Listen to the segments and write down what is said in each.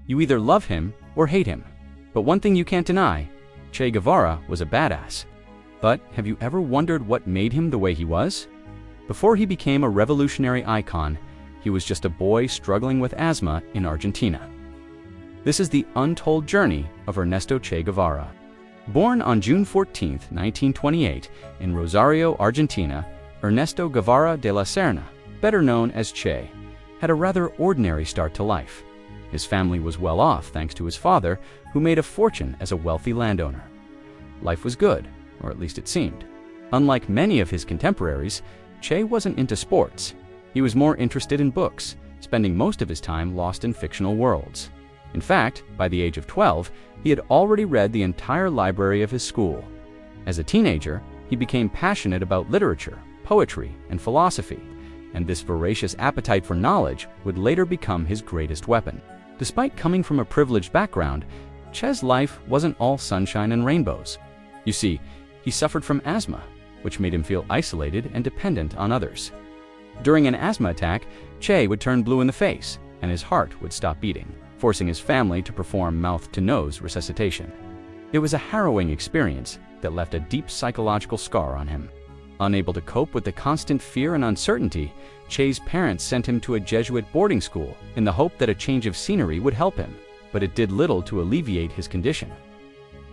You either love him or hate him. But one thing you can't deny, Che Guevara was a badass. But have you ever wondered what made him the way he was? Before he became a revolutionary icon, he was just a boy struggling with asthma in Argentina. This is the untold journey of Ernesto Che Guevara. Born on June 14, 1928, in Rosario, Argentina, Ernesto Guevara de la Serna, better known as Che, had a rather ordinary start to life. His family was well off thanks to his father, who made a fortune as a wealthy landowner. Life was good, or at least it seemed. Unlike many of his contemporaries, Che wasn't into sports. He was more interested in books, spending most of his time lost in fictional worlds. In fact, by the age of 12, he had already read the entire library of his school. As a teenager, he became passionate about literature, poetry, and philosophy, and this voracious appetite for knowledge would later become his greatest weapon. Despite coming from a privileged background, Che's life wasn't all sunshine and rainbows. You see, he suffered from asthma, which made him feel isolated and dependent on others. During an asthma attack, Che would turn blue in the face, and his heart would stop beating, forcing his family to perform mouth-to-nose resuscitation. It was a harrowing experience that left a deep psychological scar on him. Unable to cope with the constant fear and uncertainty, Che's parents sent him to a Jesuit boarding school in the hope that a change of scenery would help him, but it did little to alleviate his condition.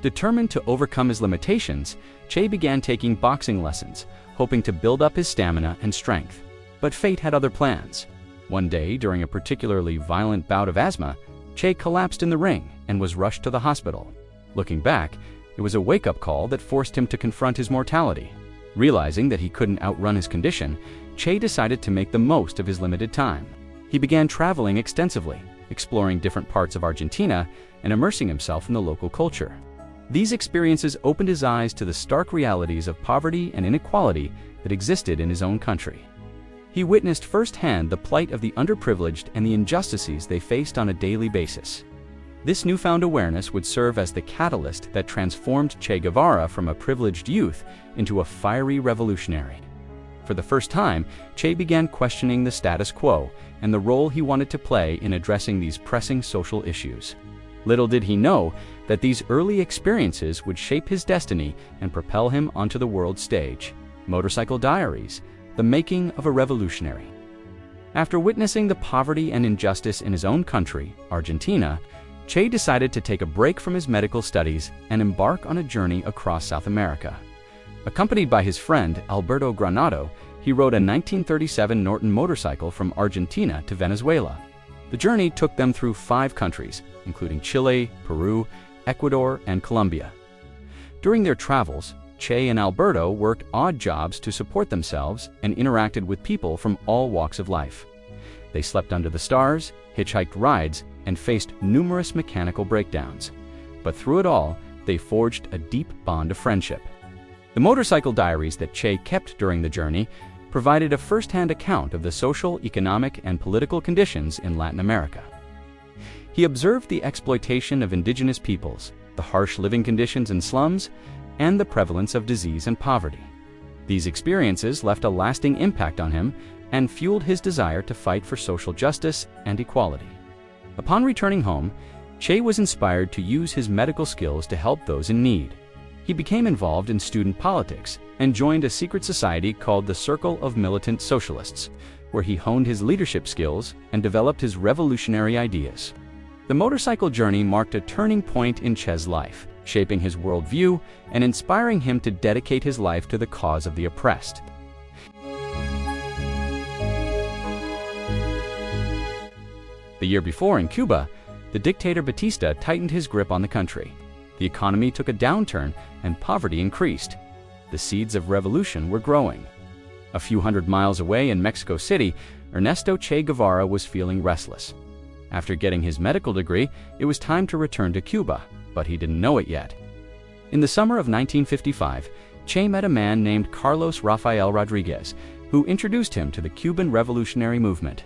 Determined to overcome his limitations, Che began taking boxing lessons, hoping to build up his stamina and strength. But fate had other plans. One day, during a particularly violent bout of asthma, Che collapsed in the ring and was rushed to the hospital. Looking back, it was a wake-up call that forced him to confront his mortality. Realizing that he couldn't outrun his condition, Che decided to make the most of his limited time. He began traveling extensively, exploring different parts of Argentina and immersing himself in the local culture. These experiences opened his eyes to the stark realities of poverty and inequality that existed in his own country. He witnessed firsthand the plight of the underprivileged and the injustices they faced on a daily basis. This newfound awareness would serve as the catalyst that transformed Che Guevara from a privileged youth into a fiery revolutionary. For the first time, Che began questioning the status quo and the role he wanted to play in addressing these pressing social issues. Little did he know that these early experiences would shape his destiny and propel him onto the world stage. Motorcycle Diaries, the making of a revolutionary. After witnessing the poverty and injustice in his own country, Argentina, Che decided to take a break from his medical studies and embark on a journey across South America. Accompanied by his friend Alberto Granado, he rode a 1937 Norton motorcycle from Argentina to Venezuela. The journey took them through 5 countries, including Chile, Peru, Ecuador, and Colombia. During their travels, Che and Alberto worked odd jobs to support themselves and interacted with people from all walks of life. They slept under the stars, hitchhiked rides, and faced numerous mechanical breakdowns. But through it all, they forged a deep bond of friendship. The motorcycle diaries that Che kept during the journey provided a first-hand account of the social, economic, and political conditions in Latin America. He observed the exploitation of indigenous peoples, the harsh living conditions in slums, and the prevalence of disease and poverty. These experiences left a lasting impact on him and fueled his desire to fight for social justice and equality. Upon returning home, Che was inspired to use his medical skills to help those in need. He became involved in student politics and joined a secret society called the Circle of Militant Socialists, where he honed his leadership skills and developed his revolutionary ideas. The motorcycle journey marked a turning point in Che's life, shaping his worldview and inspiring him to dedicate his life to the cause of the oppressed. The year before in Cuba, the dictator Batista tightened his grip on the country. The economy took a downturn and poverty increased. The seeds of revolution were growing. A few hundred miles away in Mexico City, Ernesto Che Guevara was feeling restless. After getting his medical degree, it was time to return to Cuba, but he didn't know it yet. In the summer of 1955, Che met a man named Carlos Rafael Rodriguez, who introduced him to the Cuban Revolutionary movement.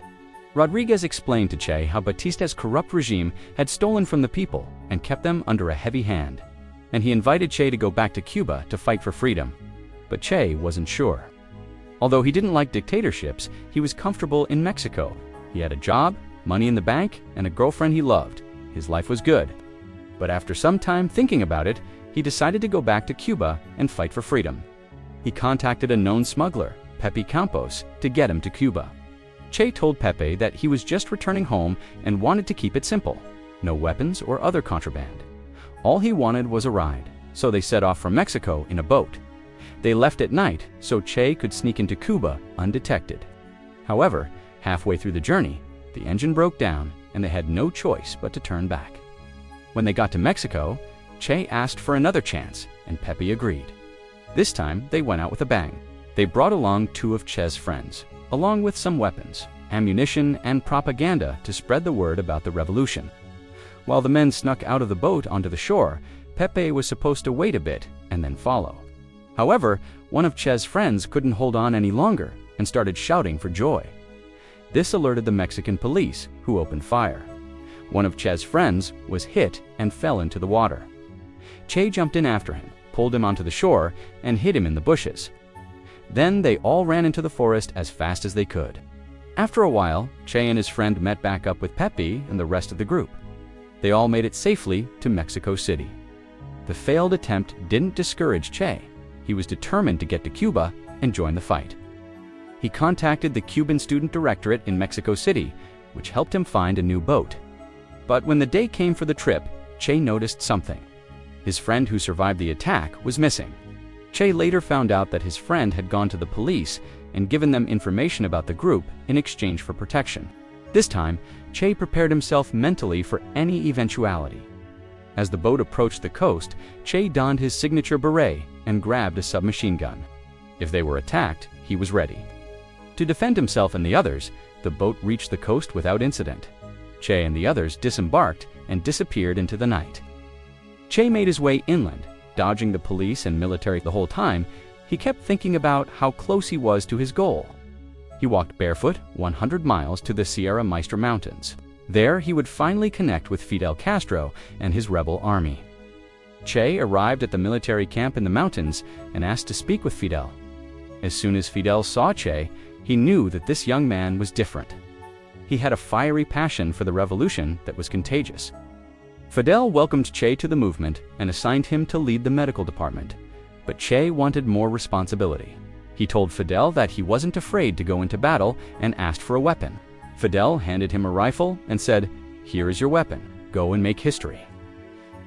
Rodriguez explained to Che how Batista's corrupt regime had stolen from the people and kept them under a heavy hand, and he invited Che to go back to Cuba to fight for freedom. But Che wasn't sure. Although he didn't like dictatorships, he was comfortable in Mexico. He had a job, money in the bank, and a girlfriend he loved, his life was good. But after some time thinking about it, he decided to go back to Cuba and fight for freedom. He contacted a known smuggler, Pepe Campos, to get him to Cuba. Che told Pepe that he was just returning home and wanted to keep it simple. No weapons or other contraband. All he wanted was a ride, so they set off from Mexico in a boat. They left at night so Che could sneak into Cuba undetected. However, halfway through the journey, the engine broke down and they had no choice but to turn back. When they got to Mexico, Che asked for another chance and Pepe agreed. This time, they went out with a bang. They brought along two of Che's friends, along with some weapons, ammunition, and propaganda to spread the word about the revolution. While the men snuck out of the boat onto the shore, Pepe was supposed to wait a bit and then follow. However, one of Che's friends couldn't hold on any longer and started shouting for joy. This alerted the Mexican police, who opened fire. One of Che's friends was hit and fell into the water. Che jumped in after him, pulled him onto the shore, and hid him in the bushes. Then they all ran into the forest as fast as they could. After a while, Che and his friend met back up with Pepe and the rest of the group. They all made it safely to Mexico City. The failed attempt didn't discourage Che. He was determined to get to Cuba and join the fight. He contacted the Cuban Student Directorate in Mexico City, which helped him find a new boat. But when the day came for the trip, Che noticed something. His friend who survived the attack was missing. Che later found out that his friend had gone to the police and given them information about the group in exchange for protection. This time, Che prepared himself mentally for any eventuality. As the boat approached the coast, Che donned his signature beret and grabbed a submachine gun. If they were attacked, he was ready. To defend himself and the others, the boat reached the coast without incident. Che and the others disembarked and disappeared into the night. Che made his way inland, dodging the police and military the whole time. He kept thinking about how close he was to his goal. He walked barefoot 100 miles to the Sierra Maestra Mountains. There, he would finally connect with Fidel Castro and his rebel army. Che arrived at the military camp in the mountains and asked to speak with Fidel. As soon as Fidel saw Che, he knew that this young man was different. He had a fiery passion for the revolution that was contagious. Fidel welcomed Che to the movement and assigned him to lead the medical department. But Che wanted more responsibility. He told Fidel that he wasn't afraid to go into battle and asked for a weapon. Fidel handed him a rifle and said, "Here is your weapon. Go and make history."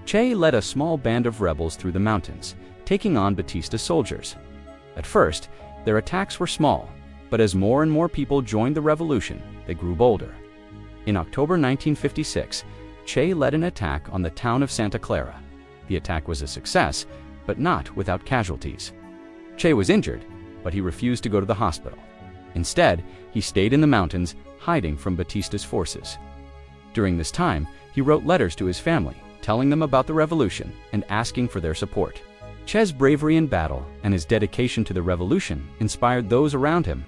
Che led a small band of rebels through the mountains, taking on Batista's soldiers. At first, their attacks were small, but as more and more people joined the revolution, they grew bolder. In October 1956, Che led an attack on the town of Santa Clara. The attack was a success, but not without casualties. Che was injured, but he refused to go to the hospital. Instead, he stayed in the mountains, hiding from Batista's forces. During this time, he wrote letters to his family, telling them about the revolution and asking for their support. Che's bravery in battle and his dedication to the revolution inspired those around him.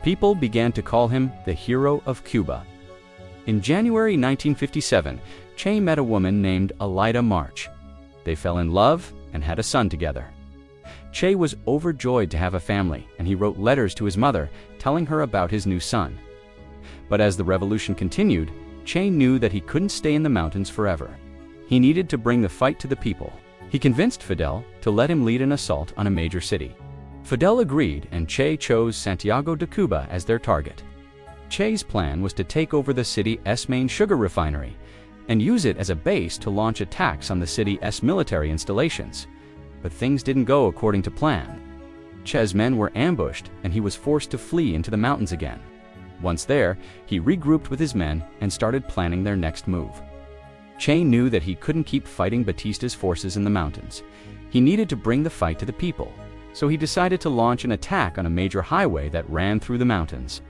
People began to call him the hero of Cuba. In January 1957, Che met a woman named Alida March. They fell in love and had a son together. Che was overjoyed to have a family, and he wrote letters to his mother telling her about his new son. But as the revolution continued, Che knew that he couldn't stay in the mountains forever. He needed to bring the fight to the people. He convinced Fidel to let him lead an assault on a major city. Fidel agreed, and Che chose Santiago de Cuba as their target. Che's plan was to take over the city's main sugar refinery and use it as a base to launch attacks on the city's military installations. But things didn't go according to plan. Che's men were ambushed, and he was forced to flee into the mountains again. Once there, he regrouped with his men and started planning their next move. Che knew that he couldn't keep fighting Batista's forces in the mountains. He needed to bring the fight to the people, so he decided to launch an attack on a major highway that ran through the mountains.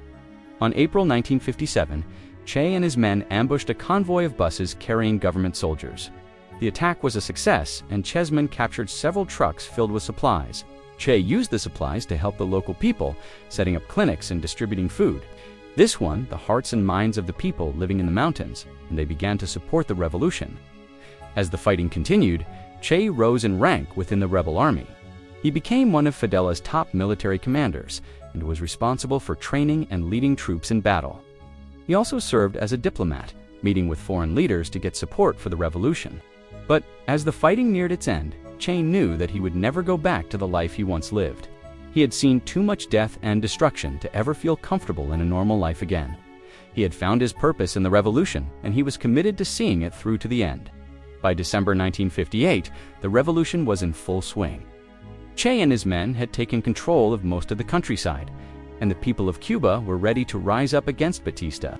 On April 1957, Che and his men ambushed a convoy of buses carrying government soldiers. The attack was a success, and Che's men captured several trucks filled with supplies. Che used the supplies to help the local people, setting up clinics and distributing food. This won the hearts and minds of the people living in the mountains, and they began to support the revolution. As the fighting continued, Che rose in rank within the rebel army. He became one of Fidel's top military commanders and was responsible for training and leading troops in battle. He also served as a diplomat, meeting with foreign leaders to get support for the revolution. But as the fighting neared its end, Che knew that he would never go back to the life he once lived. He had seen too much death and destruction to ever feel comfortable in a normal life again. He had found his purpose in the revolution, and he was committed to seeing it through to the end. By December 1958, the revolution was in full swing. Che and his men had taken control of most of the countryside, and the people of Cuba were ready to rise up against Batista.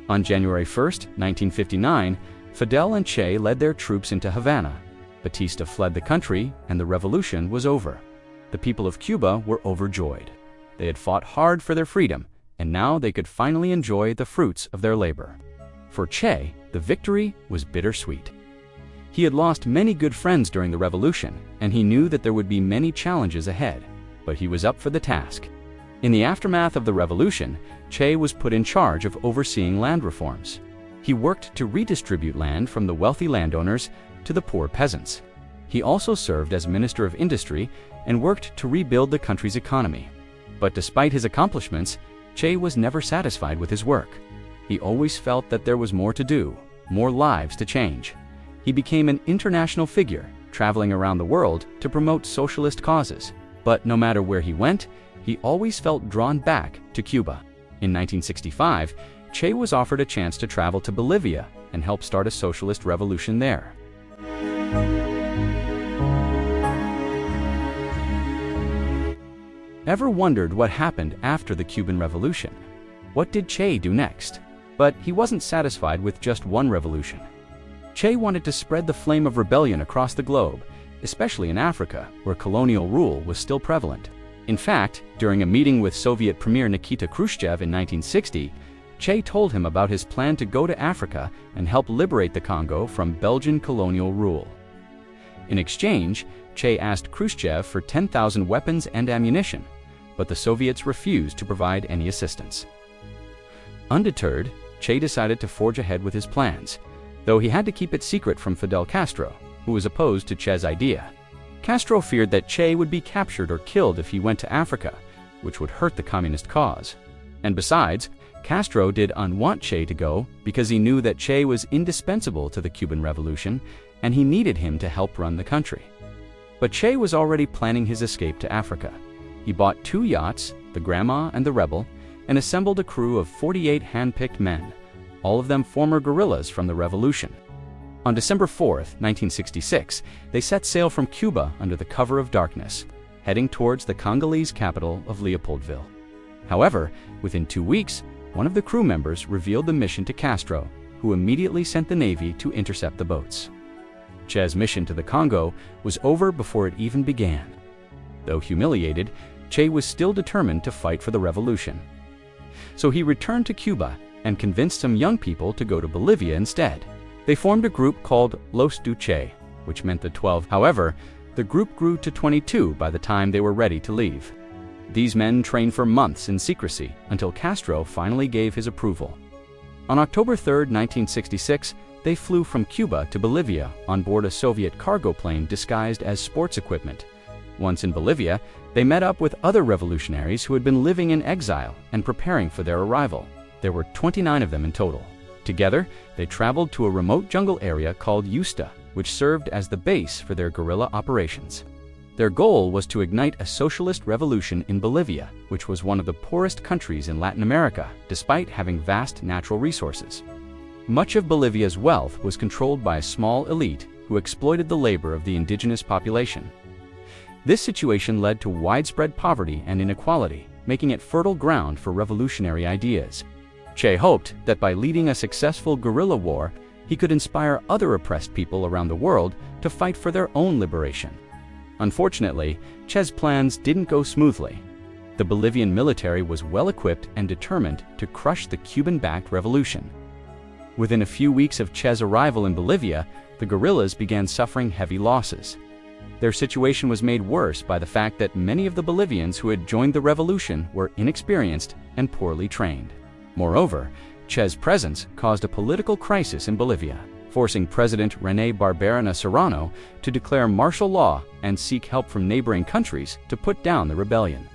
On January 1, 1959, Fidel and Che led their troops into Havana. Batista fled the country, and the revolution was over. The people of Cuba were overjoyed. They had fought hard for their freedom, and now they could finally enjoy the fruits of their labor. For Che, the victory was bittersweet. He had lost many good friends during the revolution, and he knew that there would be many challenges ahead, but he was up for the task. In the aftermath of the revolution, Che was put in charge of overseeing land reforms. He worked to redistribute land from the wealthy landowners to the poor peasants. He also served as Minister of Industry and worked to rebuild the country's economy. But despite his accomplishments, Che was never satisfied with his work. He always felt that there was more to do, more lives to change. He became an international figure, traveling around the world to promote socialist causes. But no matter where he went, he always felt drawn back to Cuba. In 1965, Che was offered a chance to travel to Bolivia and help start a socialist revolution there. Ever wondered what happened after the Cuban Revolution? What did Che do next? But he wasn't satisfied with just one revolution. Che wanted to spread the flame of rebellion across the globe, especially in Africa, where colonial rule was still prevalent. In fact, during a meeting with Soviet Premier Nikita Khrushchev in 1960, Che told him about his plan to go to Africa and help liberate the Congo from Belgian colonial rule. In exchange, Che asked Khrushchev for 10,000 weapons and ammunition, but the Soviets refused to provide any assistance. Undeterred, Che decided to forge ahead with his plans, though he had to keep it secret from Fidel Castro, who was opposed to Che's idea. Castro feared that Che would be captured or killed if he went to Africa, which would hurt the communist cause. And besides, Castro did want Che to go because he knew that Che was indispensable to the Cuban Revolution and he needed him to help run the country. But Che was already planning his escape to Africa. He bought 2 yachts, the Grandma and the Rebel, and assembled a crew of 48 hand-picked men, all of them former guerrillas from the revolution. On December 4, 1966, they set sail from Cuba under the cover of darkness, heading towards the Congolese capital of Leopoldville. However, within 2 weeks, one of the crew members revealed the mission to Castro, who immediately sent the Navy to intercept the boats. Che's mission to the Congo was over before it even began. Though humiliated, Che was still determined to fight for the revolution. So he returned to Cuba and convinced some young people to go to Bolivia instead. They formed a group called Los du Che, which meant the 12. However, the group grew to 22 by the time they were ready to leave. These men trained for months in secrecy until Castro finally gave his approval. On October 3, 1966, they flew from Cuba to Bolivia on board a Soviet cargo plane disguised as sports equipment. Once in Bolivia, they met up with other revolutionaries who had been living in exile and preparing for their arrival. There were 29 of them in total. Together, they traveled to a remote jungle area called Yusta, which served as the base for their guerrilla operations. Their goal was to ignite a socialist revolution in Bolivia, which was one of the poorest countries in Latin America, despite having vast natural resources. Much of Bolivia's wealth was controlled by a small elite who exploited the labor of the indigenous population. This situation led to widespread poverty and inequality, making it fertile ground for revolutionary ideas. Che hoped that by leading a successful guerrilla war, he could inspire other oppressed people around the world to fight for their own liberation. Unfortunately, Che's plans didn't go smoothly. The Bolivian military was well-equipped and determined to crush the Cuban-backed revolution. Within a few weeks of Che's arrival in Bolivia, the guerrillas began suffering heavy losses. Their situation was made worse by the fact that many of the Bolivians who had joined the revolution were inexperienced and poorly trained. Moreover, Che's presence caused a political crisis in Bolivia, forcing President René Barberena Serrano to declare martial law and seek help from neighboring countries to put down the rebellion.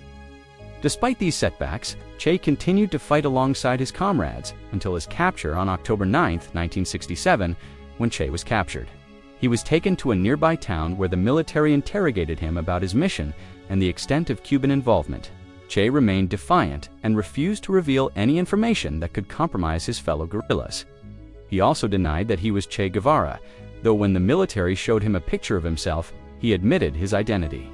Despite these setbacks, Che continued to fight alongside his comrades until his capture on October 9, 1967, when Che was captured. He was taken to a nearby town where the military interrogated him about his mission and the extent of Cuban involvement. Che remained defiant and refused to reveal any information that could compromise his fellow guerrillas. He also denied that he was Che Guevara, though when the military showed him a picture of himself, he admitted his identity.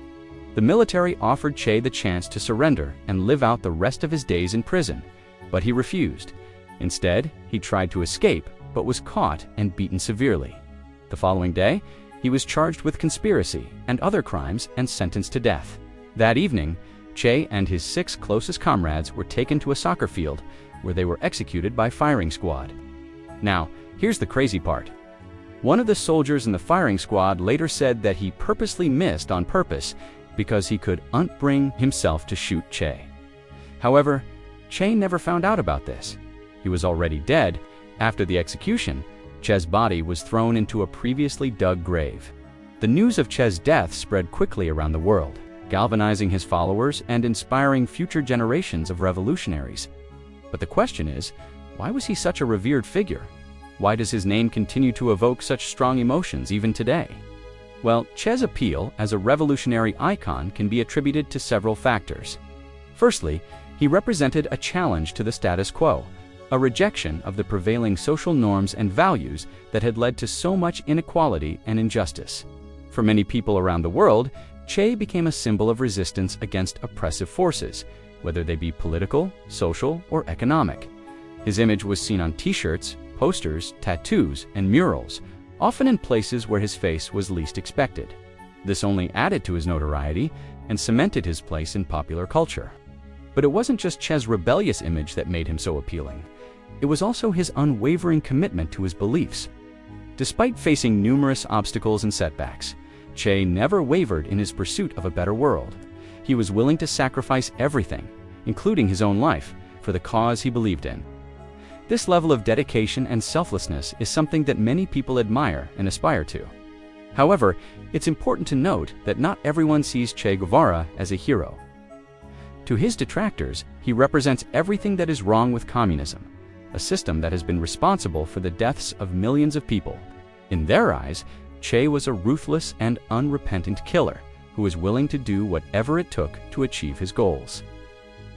The military offered Che the chance to surrender and live out the rest of his days in prison, but he refused. Instead, he tried to escape, but was caught and beaten severely. The following day, he was charged with conspiracy and other crimes and sentenced to death. That evening, Che and his 6 closest comrades were taken to a soccer field, where they were executed by firing squad. Now, here's the crazy part. One of the soldiers in the firing squad later said that he purposely missed on purpose because he could bring himself to shoot Che. However, Che never found out about this. He was already dead. After the execution, Che's body was thrown into a previously dug grave. The news of Che's death spread quickly around the world, galvanizing his followers and inspiring future generations of revolutionaries. But the question is, why was he such a revered figure? Why does his name continue to evoke such strong emotions even today? Well, Che's appeal as a revolutionary icon can be attributed to several factors. Firstly, he represented a challenge to the status quo, a rejection of the prevailing social norms and values that had led to so much inequality and injustice. For many people around the world, Che became a symbol of resistance against oppressive forces, whether they be political, social, or economic. His image was seen on t-shirts, posters, tattoos, and murals, often in places where his face was least expected. This only added to his notoriety and cemented his place in popular culture. But it wasn't just Che's rebellious image that made him so appealing. It was also his unwavering commitment to his beliefs. Despite facing numerous obstacles and setbacks, Che never wavered in his pursuit of a better world. He was willing to sacrifice everything, including his own life, for the cause he believed in. This level of dedication and selflessness is something that many people admire and aspire to. However, it's important to note that not everyone sees Che Guevara as a hero. To his detractors, he represents everything that is wrong with communism, a system that has been responsible for the deaths of millions of people. In their eyes, Che was a ruthless and unrepentant killer who was willing to do whatever it took to achieve his goals.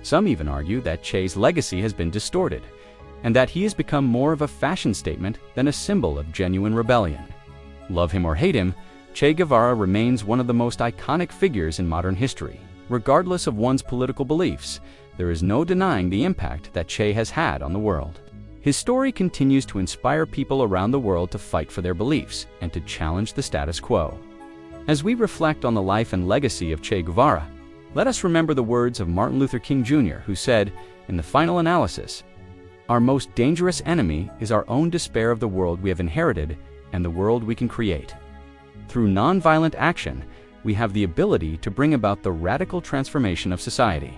Some even argue that Che's legacy has been distorted, and that he has become more of a fashion statement than a symbol of genuine rebellion. Love him or hate him, Che Guevara remains one of the most iconic figures in modern history. Regardless of one's political beliefs, there is no denying the impact that Che has had on the world. His story continues to inspire people around the world to fight for their beliefs and to challenge the status quo. As we reflect on the life and legacy of Che Guevara, let us remember the words of Martin Luther King Jr., who said, in the final analysis, "Our most dangerous enemy is our own despair of the world we have inherited and the world we can create." Through nonviolent action, we have the ability to bring about the radical transformation of society.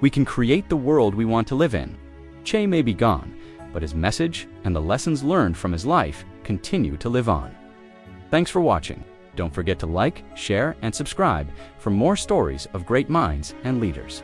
We can create the world we want to live in. Che may be gone, but his message and the lessons learned from his life continue to live on. Thanks for watching. Don't forget to like, share, and subscribe for more stories of great minds and leaders.